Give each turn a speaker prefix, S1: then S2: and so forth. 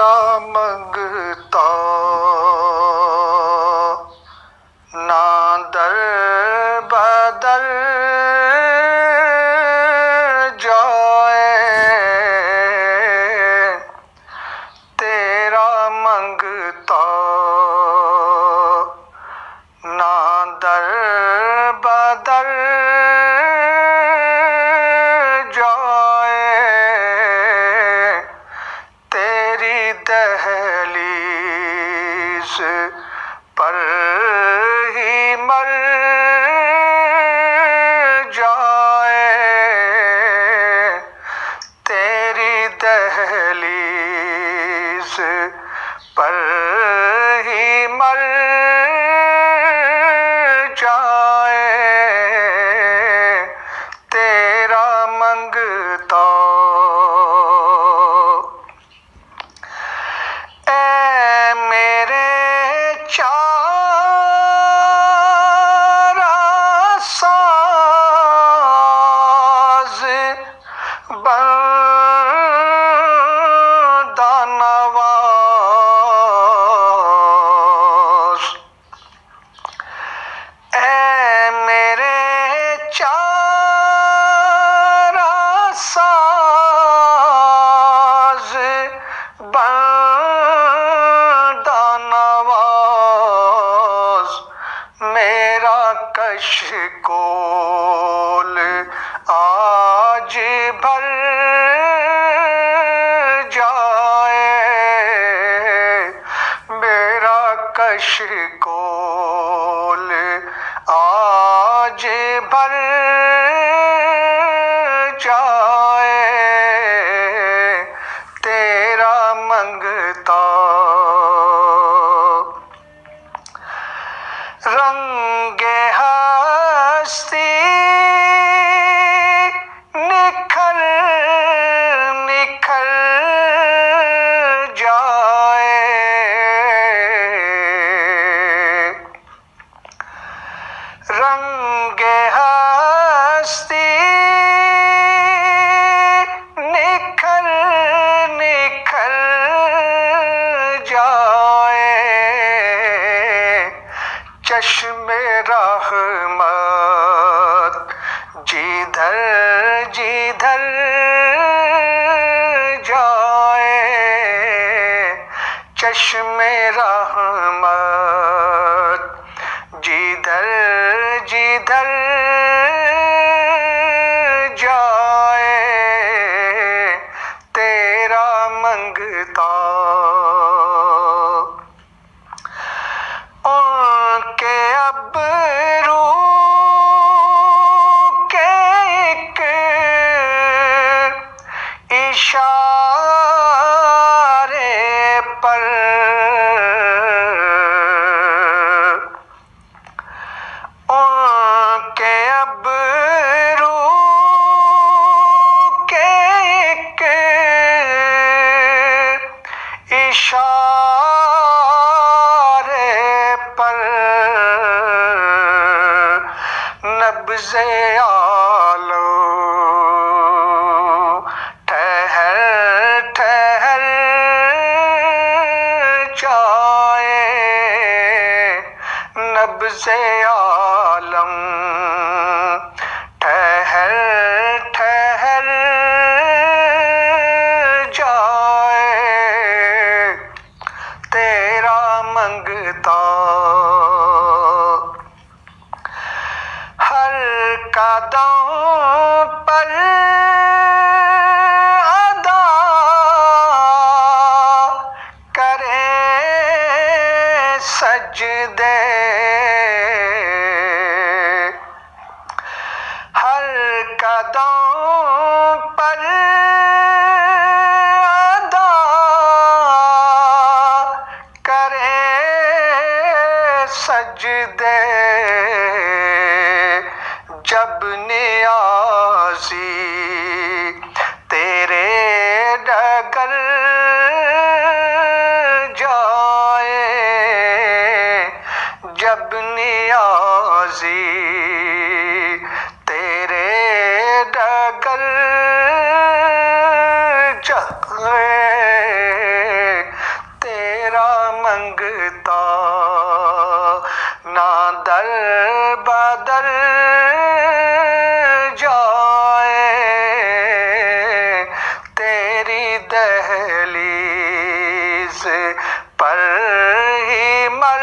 S1: तेरा मंगता ना दर बदर जाए, तेरा मंगता ना दर बदर जाए, तेरी दहलीज पर ही मर जाए, तेरी दहलीज पर ही मर जाए, तेरा मंगता। ऐ मेरे चारा साज बंदा नवाज, ऐ मेरे चारा साज बंदा नवाज, मेरा कशकोल आज भर जाए, मेरा कशकोल आज भर जाए, तेरा मंगता। रंगे हस्ती निखर निखर जाए, रंगे हस्ती निखर निखर जाए, चश्मे रहमत जिधर जिधर जाए, चश्मे रहमत जिधर जिधर जाए, तेरा मंगता। उनके अबरू के एक इशारे पर, उनके अबरू के एक इशारे पर, नब्ज़े आलो ठहर ठहर जाए, नब्ज़े आलम ठहर ठहर जाए, तेरा मंगता। हर कदम पर अदा करे सजदे, हर कदम पर अदा करे सजदे, जब नियाज़ी तेरे डगर जाए, जब नियाज़ी तेरे डगर जाए, दर बदर जाए, तेरी दहलीज पर ही मर